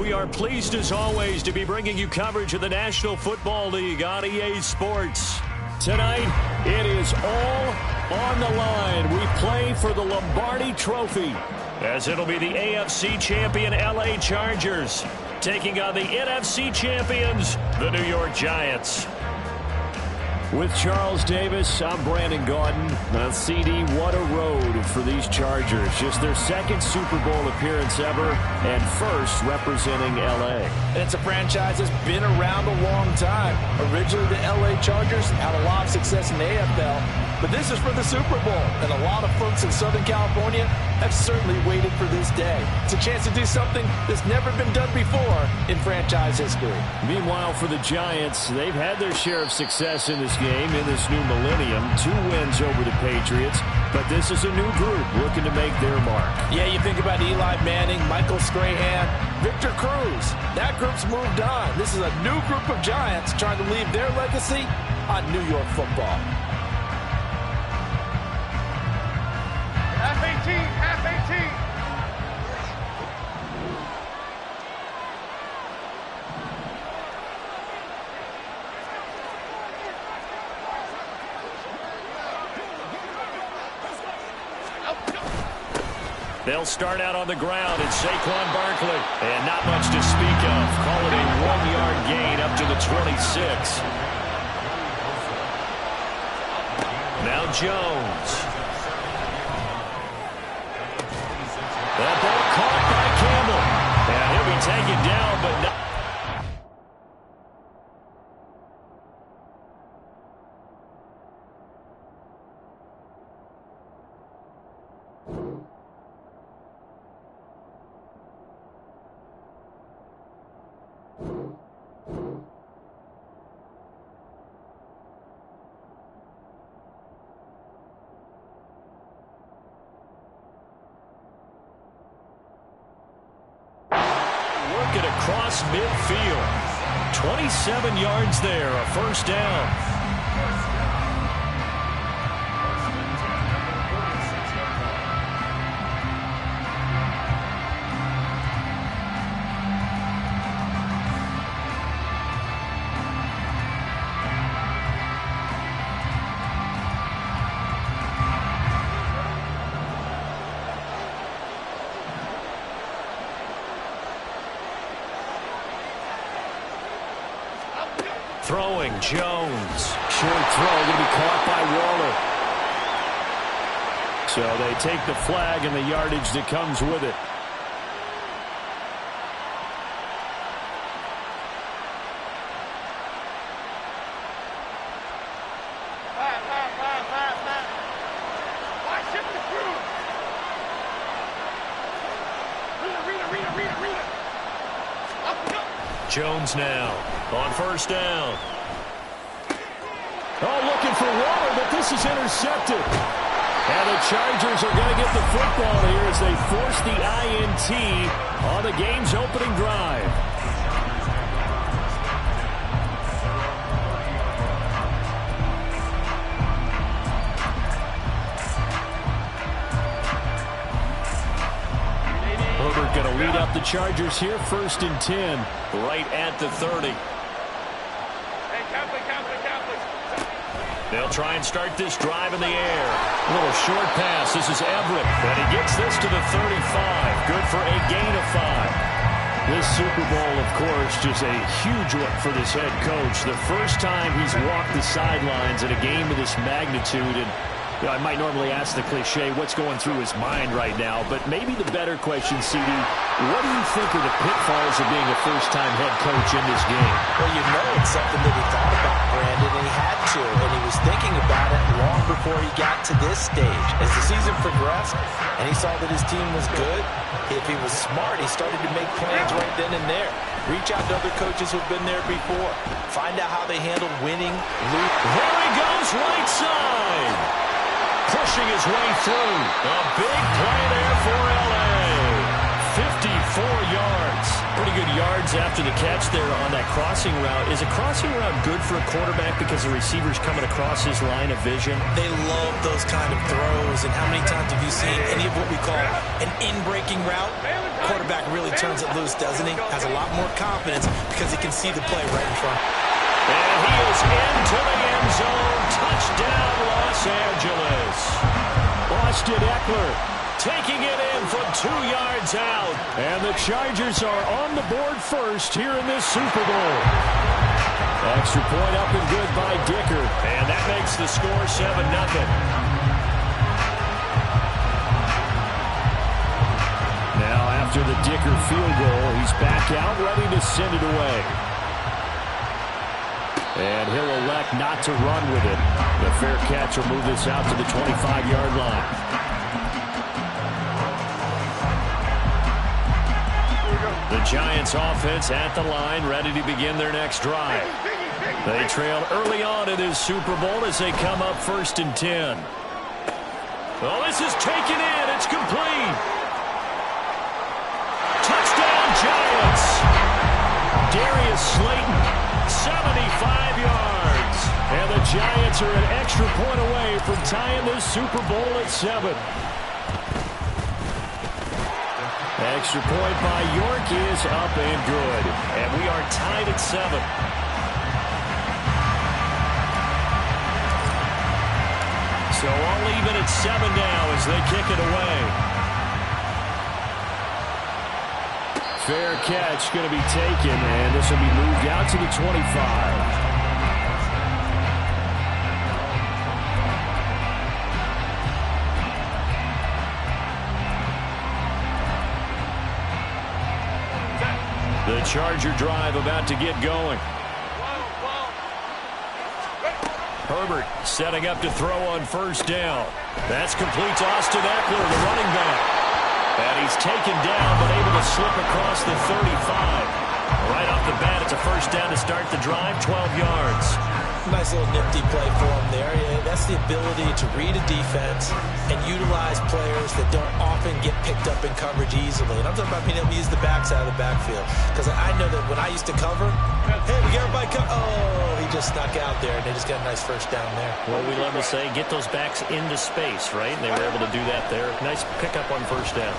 we are pleased as always to be bringing you coverage of the National Football League on EA Sports. Tonight, it is all on the line. We play for the Lombardi Trophy, as it'll be the AFC champion LA Chargers taking on the NFC champions, the New York Giants. With Charles Davis, I'm Brandon Gaudin. CD, what a road for these Chargers. Just their second Super Bowl appearance ever and first representing LA. And it's a franchise that's been around a long time. Originally, the LA Chargers had a lot of success in the AFL, but this is for the Super Bowl. And a lot of folks in Southern California have certainly waited for this day. It's a chance to do something that's never been done before in franchise history. Meanwhile, for the Giants, they've had their share of success in this game, in this new millennium. 2 wins over the Patriots, but this is a new group looking to make their mark. Yeah, you think about Eli Manning, Michael Strahan, Victor Cruz. That group's moved on. This is a new group of Giants trying to leave their legacy on New York football. Half 18, half 18. They'll start out on the ground. It's Saquon Barkley. And not much to speak of. Call it a 1-yard gain up to the 26. Now Jones. That ball caught by Campbell. And he'll be taken down, but not. Across midfield. 27 yards there, a first down. Throwing, Jones. Short throw, going to be caught by Waller. So they take the flag and the yardage that comes with it. Jones now on first down. Oh, looking for Waller, but this is intercepted. And the Chargers are going to get the football here as they force the INT on the game's opening drive. Herbert going to lead up the Chargers here, 1st and 10, right at the 30. They'll try and start this drive in the air. A little short pass. This is Everett. And he gets this to the 35. Good for a gain of 5. This Super Bowl, of course, just a huge one for this head coach. The first time he's walked the sidelines in a game of this magnitude. And you know, I might normally ask the cliche, what's going through his mind right now? But maybe the better question, CD, what do you think are the pitfalls of being a first-time head coach in this game? Well, you know it's something that he thought about, Brandon, and he had to. And he was thinking about it long before he got to this stage. As the season progressed and he saw that his team was good, if he was smart, he started to make plans right then and there. Reach out to other coaches who've been there before. Find out how they handled winning, losing. There he goes, right side. Pushing his way through. A big play there for LA. 54 yards. Pretty good yards after the catch there on that crossing route. Is a crossing route good for a quarterback because the receiver's coming across his line of vision? They love those kind of throws throws, and how many times have you seen any of what we call an in-breaking route? Quarterback really turns it loose, doesn't he? Has a lot more confidence because he can see the play right in front. And he is into the end zone. Touchdown, Los Angeles. Austin Eckler taking it in from 2 yards out. And the Chargers are on the board first here in this Super Bowl. Extra point up and good by Dicker. And that makes the score 7-0. Now after the Dicker field goal, he's back out ready to send it away. And he'll elect not to run with it. The fair catch will move this out to the 25-yard line. The Giants offense at the line, ready to begin their next drive. They trailed early on in this Super Bowl as they come up 1st and 10. Oh, this is taken in. It's complete. Touchdown, Giants. Darius Slayton, 75 yards. And the Giants are an extra point away from tying this Super Bowl at 7. Extra point by York is up and good. And we are tied at 7. So all even at 7 now as they kick it away. Fair catch going to be taken, and this will be moved out to the 25. The Charger drive about to get going. Herbert setting up to throw on 1st down. That's complete to Austin Eckler, the running back. And he's taken down, but able to slip across the 35. Right off the bat, it's a 1st down to start the drive, 12 yards. Nice little nifty play for him there. Yeah, that's the ability to read a defense and utilize players that don't often get picked up in coverage easily. And I'm talking about being able to use the backside of the backfield. Because I know that when I used to cover, hey, we got everybody cover. Oh, he just snuck out there, and they just got a nice 1st down there. Well, we love to say, get those backs into space, right? And they were able to do that there. Nice pickup on 1st down.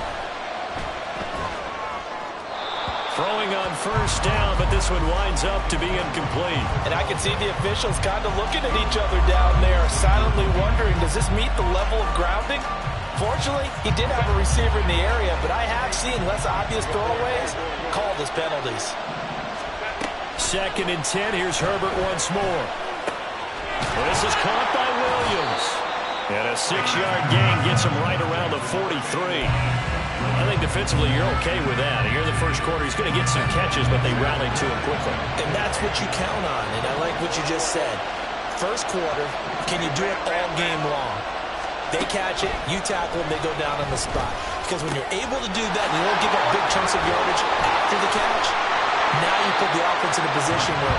Throwing on 1st down, but this one winds up to be incomplete. And I can see the officials kind of looking at each other down there, silently wondering, does this meet the level of grounding? Fortunately, he did have a receiver in the area, but I have seen less obvious throwaways called as penalties. 2nd and 10, here's Herbert once more. This is caught by Williams. And a 6-yard gain gets him right around the 43. I think defensively you're okay with that. Here in the 1st quarter, he's going to get some catches, but they rallied to him quickly. And that's what you count on, and I like what you just said. 1st quarter, can you do it all game long? They catch it, you tackle them, they go down on the spot. Because when you're able to do that and you don't give up big chunks of yardage after the catch, now you put the offense in a position where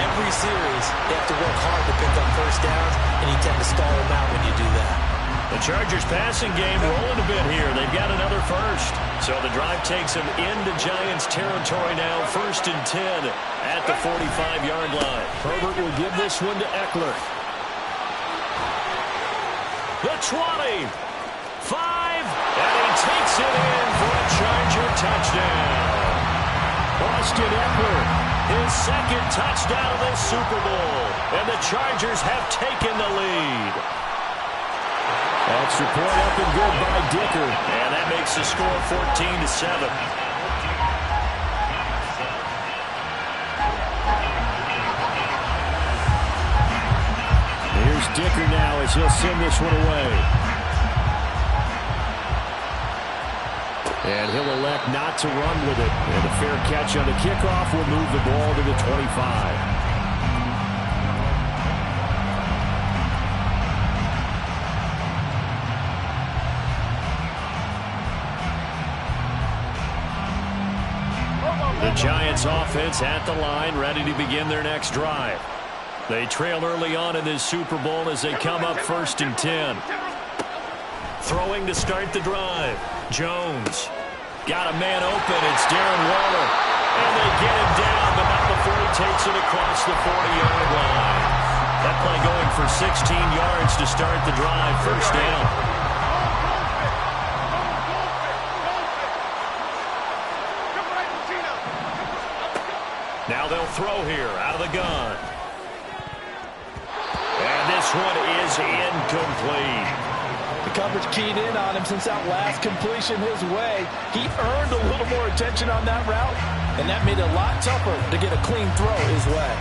every series they have to work hard to pick up 1st downs, and you tend to stall them out when you do that. The Chargers passing game rolling a bit here. They've got another 1st. So the drive takes them into Giants territory now. 1st and 10 at the 45-yard line. Herbert will give this one to Eckler. The 20. 5. And he takes it in for a Charger touchdown. Austin Eckler, his 2nd touchdown of this Super Bowl. And the Chargers have taken the lead. Extra point up and good by Dicker. And that makes the score 14-7. Here's Dicker now as he'll send this one away. And he'll elect not to run with it. And a fair catch on the kickoff will move the ball to the 25. The Giants offense at the line, ready to begin their next drive. They trail early on in this Super Bowl as they come up 1st and 10. Throwing to start the drive. Jones got a man open. It's Darren Waller. And they get him down, but not before he takes it across the 40-yard line. That play going for 16 yards to start the drive. 1st down. They'll throw here out of the gun. And this one is incomplete. The coverage keyed in on him since that last completion his way. He earned a little more attention on that route, and that made it a lot tougher to get a clean throw his way.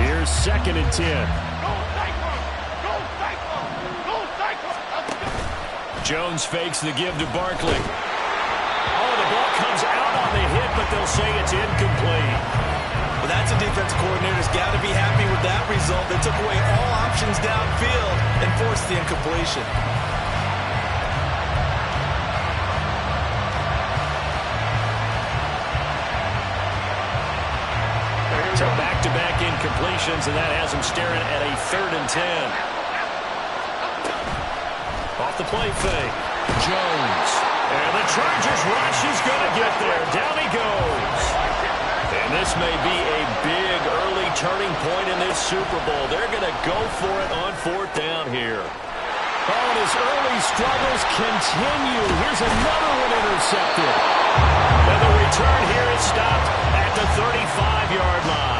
Here's 2nd and 10. Jones fakes the give to Barkley. Oh, the ball comes out on the hit, but they'll say it's incomplete. Well, that's a defense coordinator's got to be happy with that result. They took away all options downfield and forced the incompletion. So back-to-back incompletions, and that has him staring at a 3rd and 10. Off the play fake. Jones. And the Chargers rush is going to get there. Down he goes. And this may be a big early turning point in this Super Bowl. They're going to go for it on 4th down here. Oh, and his early struggles continue. Here's another one intercepted. And the return here is stopped at the 35-yard line.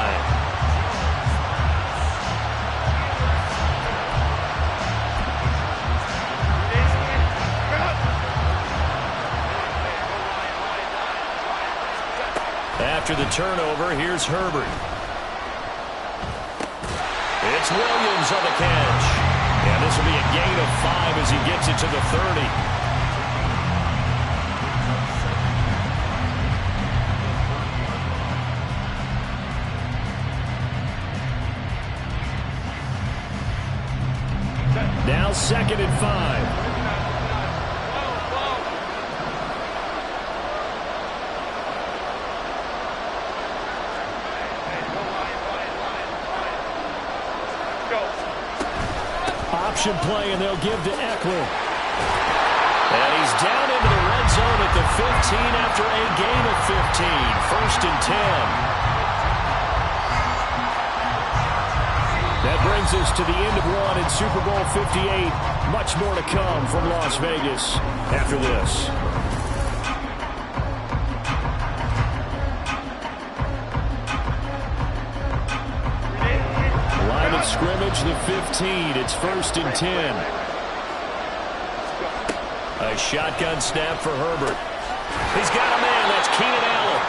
After the turnover, here's Herbert. It's Williams on the catch. And this will be a gain of 5 as he gets it to the 30. Now 2nd and 5. Option play, and they'll give to Eckler. And he's down into the red zone at the 15 after a gain of 15. 1st and 10. That brings us to the end of one in Super Bowl 58. Much more to come from Las Vegas after this. Line of scrimmage, the 15. It's 1st and 10. A shotgun snap for Herbert. He's got a man. That's Keenan Allen.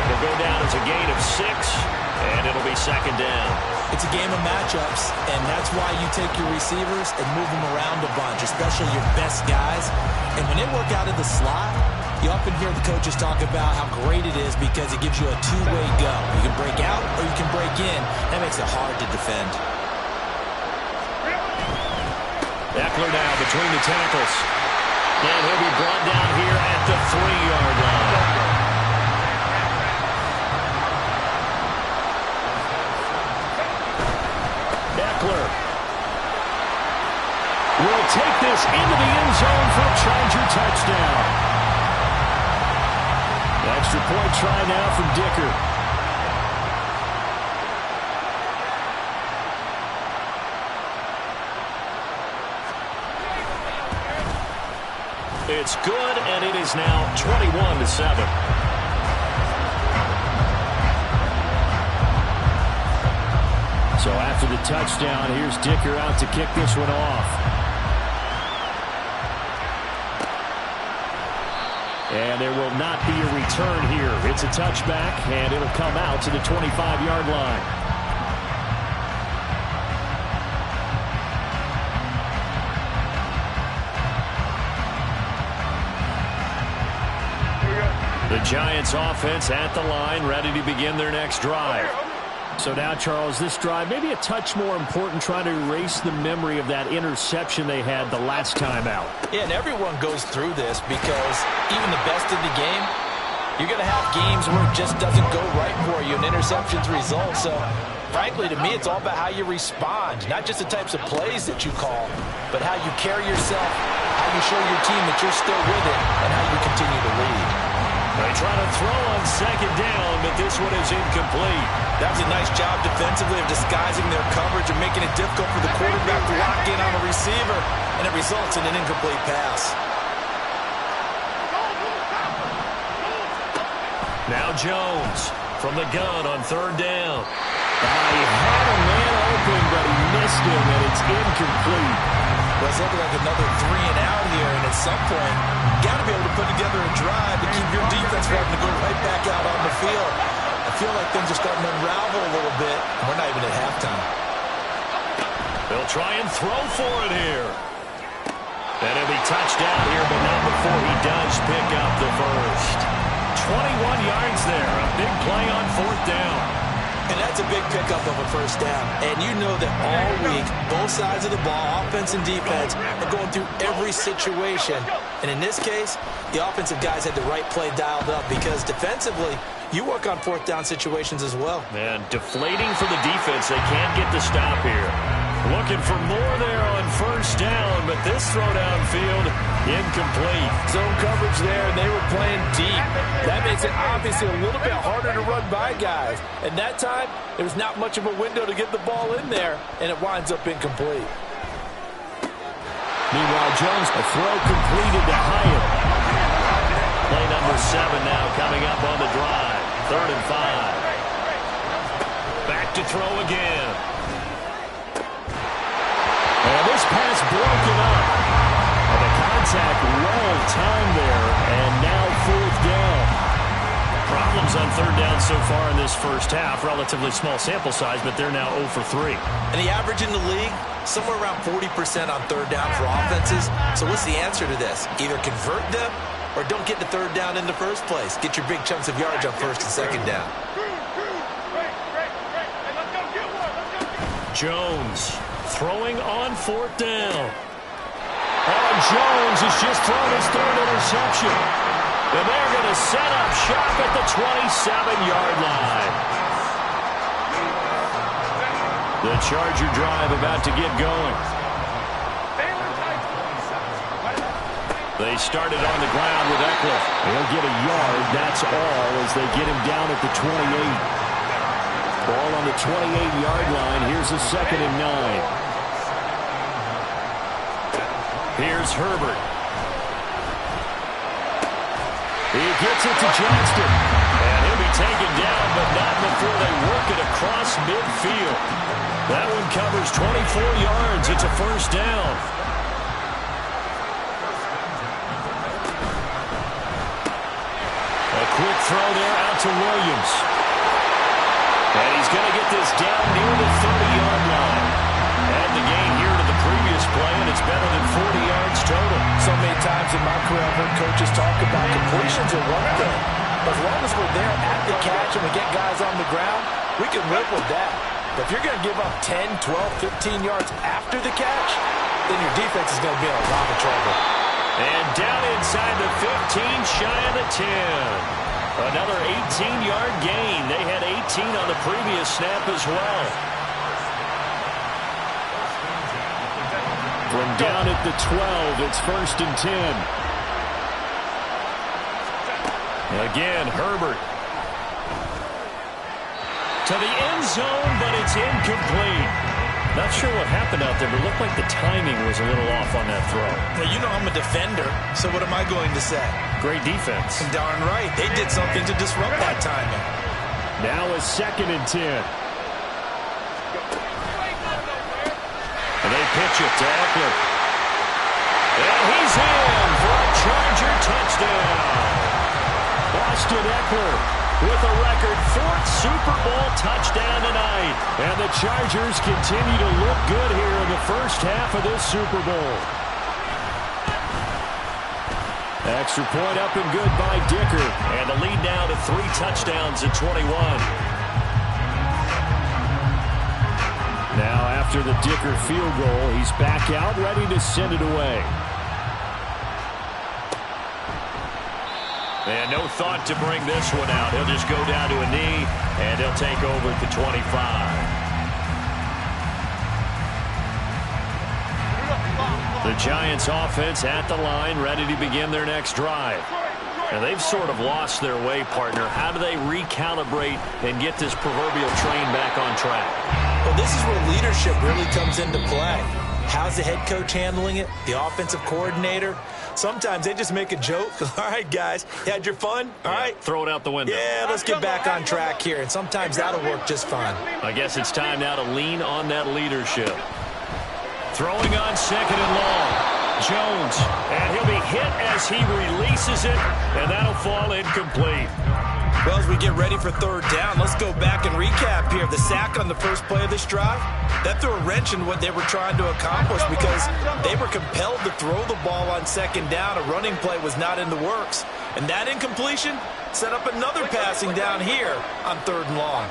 It'll go down as a gain of 6, and it'll be 2nd down. It's a game of matchups, and that's why you take your receivers and move them around a bunch, especially your best guys. And when they work out of the slot, you often hear the coaches talk about how great it is because it gives you a two-way go. You can break out or you can break in. That makes it hard to defend. Eckler now between the tackles. And he'll be brought down here at the 3-yard line. Eckler will take this into the end zone for a Charger touchdown. Extra point try now from Dicker. It's good, and it is now 21-7. So after the touchdown, here's Dicker out to kick this one off. And there will not be a return here. It's a touchback, and it'll come out to the 25-yard line. The Giants offense at the line, ready to begin their next drive. So now, Charles, this drive maybe a touch more important, trying to erase the memory of that interception they had the last time out. Yeah, and everyone goes through this because even the best in the game, you're going to have games where it just doesn't go right for you, and interceptions result. So, frankly, to me, it's all about how you respond, not just the types of plays that you call, but how you carry yourself, how you show your team that you're still with it, and how you continue to lead. They try to throw on 2nd down, but this one is incomplete. That was a nice job defensively of disguising their coverage and making it difficult for the quarterback to lock in on the receiver, and it results in an incomplete pass. Now Jones from the gun on third down. He had a man open, but he missed him, and it's incomplete. Well, it's looking like another 3 and out here, and at some point, you got to be able to put together a drive to keep your defense from having to go right back out on the field. I feel like things are starting to unravel a little bit. We're not even at halftime. They'll try and throw for it here. And he'll be touched down here, but not before he does pick up the first. 21 yards there, a big play on fourth down. And that's a big pickup of a first down. And you know that all week, both sides of the ball, offense and defense, are going through every situation. And in this case, the offensive guys had the right play dialed up because defensively, you work on fourth down situations as well. Man, deflating for the defense. They can't get the stop here. Looking for more there on first down, but this throw downfield, incomplete. Zone coverage there, and they were playing deep. That makes it obviously a little bit harder to run by guys. And that time, there's not much of a window to get the ball in there, and it winds up incomplete. Meanwhile, Jones, a throw completed to Hyatt. Play number 7 now coming up on the drive. 3rd and 5. Back to throw again. And this pass broken up. And the contact well timed there, and now 4th down. Problems on 3rd down so far in this first half. Relatively small sample size, but they're now 0 for 3. And the average in the league, somewhere around 40% on 3rd down for offenses. So what's the answer to this? Either convert them or don't get to 3rd down in the first place. Get your big chunks of yardage on 1st and 2nd down. Jones throwing on 4th down. And Jones has just thrown his 3rd interception. And they're going to set up shop at the 27-yard line. The Charger drive about to get going. They started on the ground with Eckler. He'll get a yard, that's all, as they get him down at the 28. Ball on the 28-yard line. Here's a 2nd and 9. Here's Herbert. He gets it to Johnston. And he'll be taken down, but not before they work it across midfield. That one covers 24 yards. It's a 1st down. A quick throw there out to Williams. And he's going to get this down near the 30-yard line. Add the gain here to the previous play, and it's better than 40 yards total. So many times in my career, I've heard coaches talk about completions are one thing. As long as we're there at the catch and we get guys on the ground, we can live with that. But if you're going to give up 10, 12, 15 yards after the catch, then your defense is going to be in a lot of trouble. And down inside the 15, shy of the 10. Another 18-yard gain. They had 18 on the previous snap as well. From down at the 12, it's 1st and 10. Again, Herbert. To the end zone, but it's incomplete. Not sure what happened out there, but it looked like the timing was a little off on that throw. Well, you know I'm a defender, so what am I going to say? Great defense. Darn right. They did something to disrupt that timing. Now a 2nd and 10. And they pitch it to Eckler. And he's in for a Charger touchdown. Austin Eckler with a record 4th Super Bowl touchdown tonight. And the Chargers continue to look good here in the first half of this Super Bowl. Extra point up and good by Dicker. And the lead now to 3 touchdowns at 21. Now after the Dicker field goal, he's back out ready to send it away. And no thought to bring this one out. He'll just go down to a knee, and he'll take over at the 25. The Giants offense at the line, ready to begin their next drive. And they've sort of lost their way, partner. How do they recalibrate and get this proverbial train back on track? Well, this is where leadership really comes into play. How's the head coach handling it? The offensive coordinator? Sometimes they just make a joke. All right, guys, you had your fun? All right. Throw it out the window. Yeah, let's get back on track here, and sometimes that'll work just fine. I guess it's time now to lean on that leadership. Throwing on second and long. Jones, and he'll be hit as he releases it, and that'll fall incomplete. Well, as we get ready for third down, let's go back and recap here. The sack on the first play of this drive, that threw a wrench in what they were trying to accomplish because they were compelled to throw the ball on second down. A running play was not in the works. And that incompletion set up another passing down here on third and long.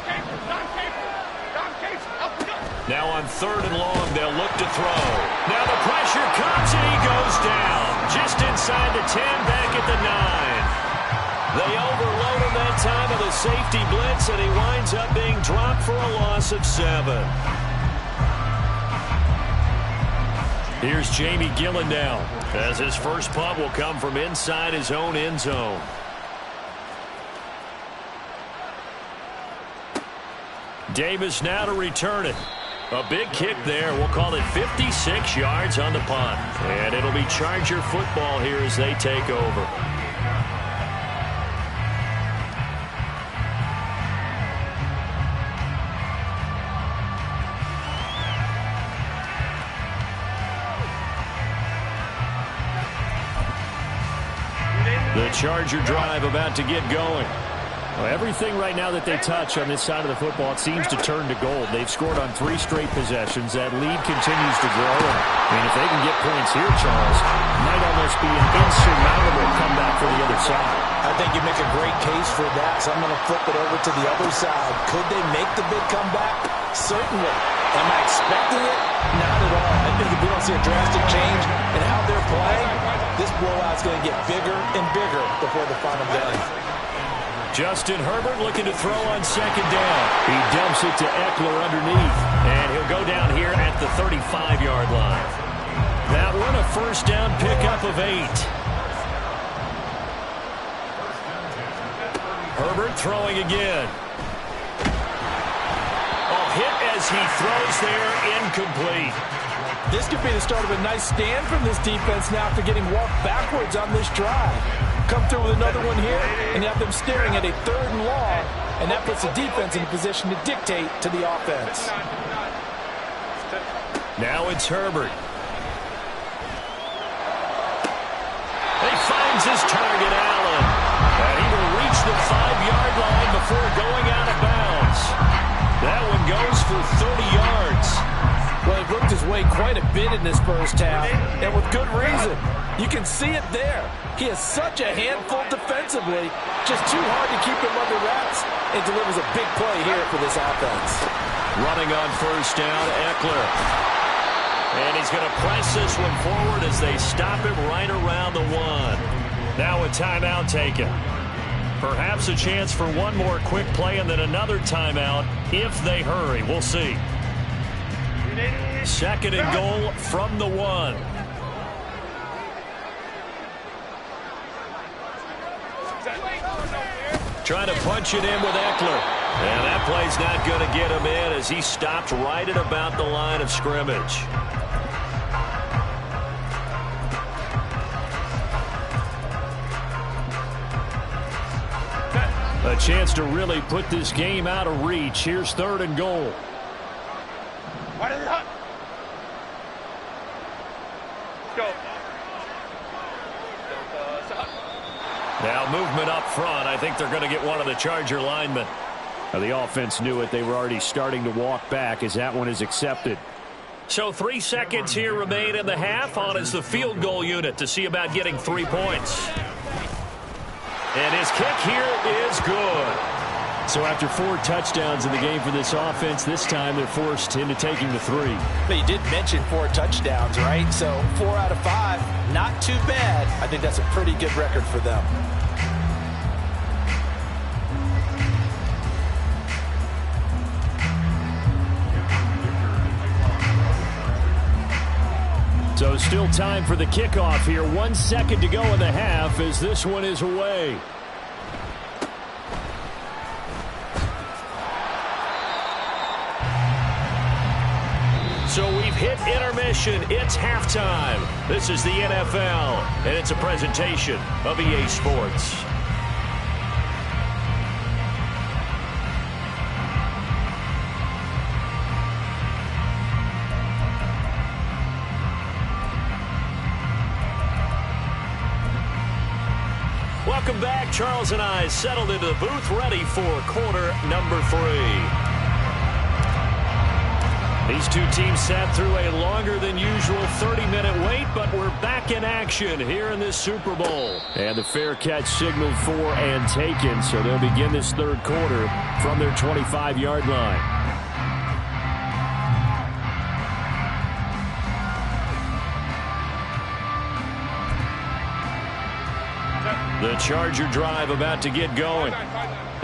Now on third and long, they'll look to throw. Now the pressure comes, and he goes down. Just inside the 10, back at the 9. They overload him that time of the safety blitz, and he winds up being dropped for a loss of 7. Here's Jamie Gillen now, as his first punt will come from inside his own end zone. Davis now to return it. A big kick there. We'll call it 56 yards on the punt. And it'll be Charger football here as they take over. The Charger drive about to get going. Well, everything right now that they touch on this side of the football, it seems to turn to gold. They've scored on 3 straight possessions. That lead continues to grow. And, I mean, if they can get points here, Charles, it might almost be an insurmountable comeback for the other side. I think you make a great case for that, so I'm going to flip it over to the other side. Could they make the big comeback? Certainly. Am I expecting it? Not at all. I think if we don't see a drastic change in how they're playing, this blowout's going to get bigger and bigger before the final game. Justin Herbert looking to throw on second down. He dumps it to Eckler underneath, and he'll go down here at the 35-yard line. That one a first down pickup of 8. Herbert throwing again. Oh, hit as he throws there, incomplete. This could be the start of a nice stand from this defense now after getting walked backwards on this drive. Come through with another one here, and you have them staring at a third and long, and that puts the defense in a position to dictate to the offense. Now it's Herbert. He finds his target, Allen. And he will reach the 5-yard line before going out of bounds. That one goes for 30 yards. Well, he worked his way quite a bit in this first half, and with good reason. You can see it there. He has such a handful defensively, just too hard to keep him under wraps, and delivers a big play here for this offense. Running on first down, Eckler. And he's going to press this one forward as they stop him right around the 1. Now a timeout taken. Perhaps a chance for one more quick play and then another timeout if they hurry. We'll see. Second and goal from the 1. Trying to punch it in with Eckler. And that play's not going to get him in as he stopped right at about the line of scrimmage. A chance to really put this game out of reach. Here's third and goal. Now movement up front. I think they're going to get one of the Charger linemen. Now, the offense knew it. They were already starting to walk back as that one is accepted. So 3 seconds here remain in the half. On is the field goal unit to see about getting 3 points. And his kick here is good. So after 4 touchdowns in the game for this offense, this time they're forced into taking the 3. But you did mention 4 touchdowns, right? So 4 out of 5, not too bad. I think that's a pretty good record for them. So still time for the kickoff here. 1 second to go in the half as this one is away. So we've hit intermission. It's halftime. This is the NFL, and it's a presentation of EA Sports. Welcome back. Charles and I settled into the booth, ready for quarter number 3. These two teams sat through a longer than usual 30-minute wait, but we're back in action here in this Super Bowl. And the fair catch signaled for and taken, so they'll begin this third quarter from their 25-yard line. The Charger drive about to get going.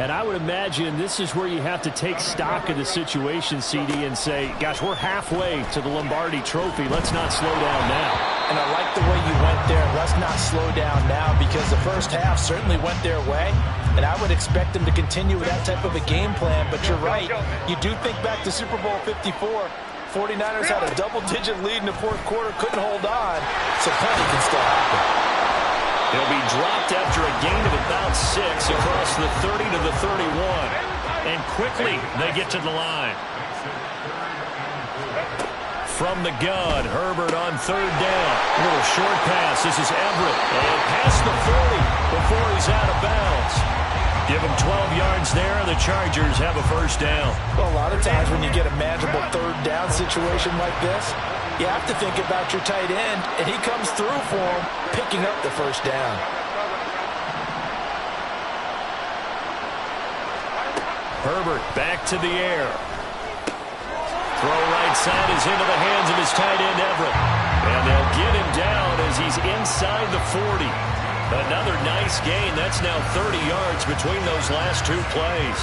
And I would imagine this is where you have to take stock of the situation, CD, and say, gosh, we're halfway to the Lombardi Trophy. Let's not slow down now. And I like the way you went there. Let's not slow down now, because the first half certainly went their way. And I would expect them to continue with that type of a game plan. But you're right. You do think back to Super Bowl 54. 49ers had a double-digit lead in the fourth quarter, couldn't hold on. So plenty can still happen. He'll be dropped after a gain of about 6 across the 30 to the 31. And quickly they get to the line. From the gun, Herbert on third down. A little short pass. This is Everett. And past the 40 before he's out of bounds. Give him 12 yards there, and the Chargers have a first down. Well, a lot of times when you get a manageable third down situation like this, you have to think about your tight end, and he comes through for him, picking up the first down. Herbert back to the air. Throw right side is into the hands of his tight end, Everett. And they'll get him down as he's inside the 40. Another nice gain. That's now 30 yards between those last two plays.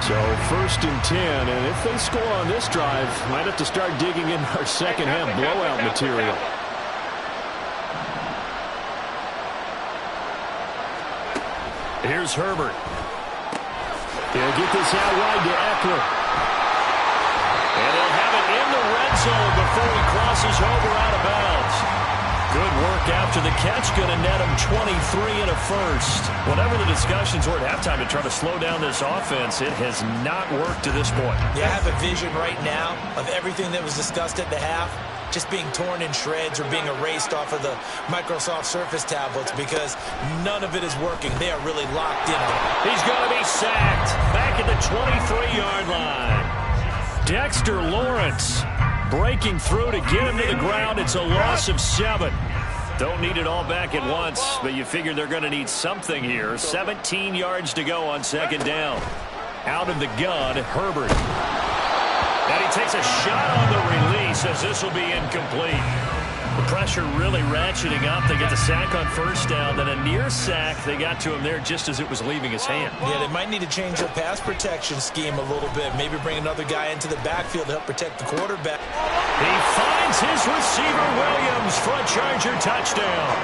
So first and 10, and if they score on this drive, might have to start digging in our second half blowout material. Here's Herbert. He'll get this out wide to Eckler. And he'll have it in the red zone before he crosses over out of bounds. Good work after the catch. Going to net him 23 and a first. Whatever the discussions were at halftime to try to slow down this offense, it has not worked to this point. Yeah, I have a vision right now of everything that was discussed at the half just being torn in shreds or being erased off of the Microsoft Surface tablets, because none of it is working. They are really locked in. He's going to be sacked back at the 23-yard line. Dexter Lawrence breaking through to get him to the ground. It's a loss of 7. Don't need it all back at once, but you figure they're going to need something here. 17 yards to go on second down. Out of the gun, Herbert. And he takes a shot on the release as this will be incomplete. The pressure really ratcheting up. They get the sack on first down, then a near sack. They got to him there just as it was leaving his hand. Yeah, they might need to change their pass protection scheme a little bit. Maybe bring another guy into the backfield to help protect the quarterback. He finds his receiver, Williams, for a Charger touchdown.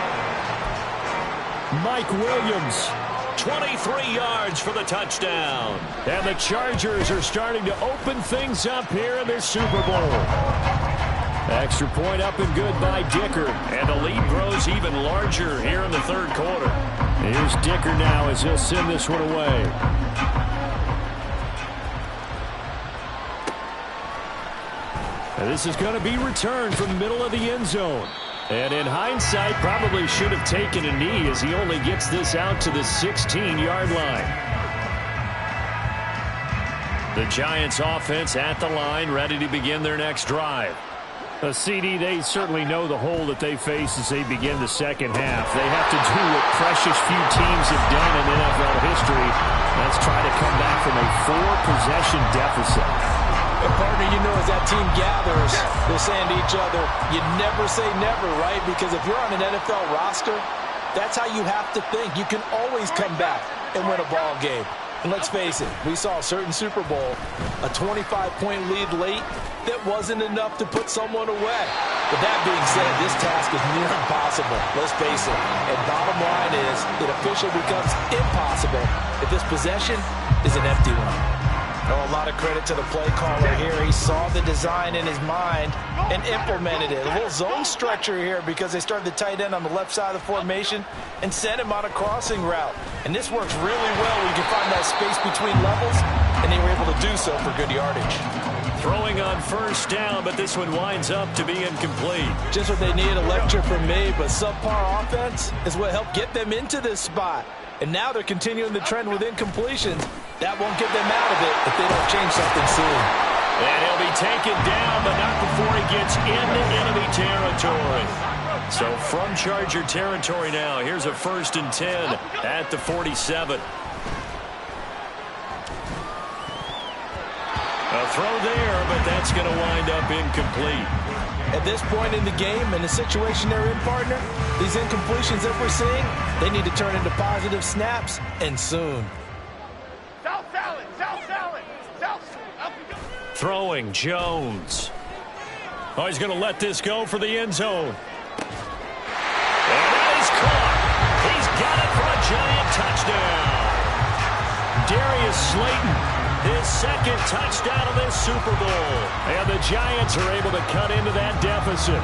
Mike Williams. 23 yards for the touchdown. And the Chargers are starting to open things up here in this Super Bowl. Extra point up and good by Dicker. And the lead grows even larger here in the third quarter. Here's Dicker now as he'll send this one away. And this is going to be returned from the middle of the end zone. And in hindsight, probably should have taken a knee as he only gets this out to the 16-yard line. The Giants offense at the line, ready to begin their next drive. A CD, they certainly know the hole that they face as they begin the second half. They have to do what precious few teams have done in NFL history. Let's try to come back from a 4-possession deficit. And partner, you know, as that team gathers, they're saying to each other, you never say never, right? Because if you're on an NFL roster, that's how you have to think. You can always come back and win a ball game. And let's face it, we saw a certain Super Bowl, a 25-point lead late that wasn't enough to put someone away. But that being said, this task is near impossible. Let's face it. And bottom line is, it officially becomes impossible if this possession is an empty one. Oh, a lot of credit to the play caller here. He saw the design in his mind and implemented it. A little zone structure here because they started the tight end on the left side of the formation and sent him on a crossing route. And this works really well when you can find that space between levels, and they were able to do so for good yardage. Throwing on first down, but this one winds up to be incomplete. Just what they need, a lecture from me, but subpar offense is what helped get them into this spot. And now they're continuing the trend with incompletions. That won't get them out of it if they don't change something soon. And he'll be taken down, but not before he gets into enemy territory. So from Charger territory now, here's a 1st and 10 at the 47. A throw there, but that's going to wind up incomplete. At this point in the game, in the situation they're in, partner, these incompletions that we're seeing, they need to turn into positive snaps, and soon. Throwing, Jones. Oh, he's going to let this go for the end zone. And that is caught. He's got it for a giant touchdown. Darius Slayton, his 2nd touchdown of this Super Bowl. And the Giants are able to cut into that deficit.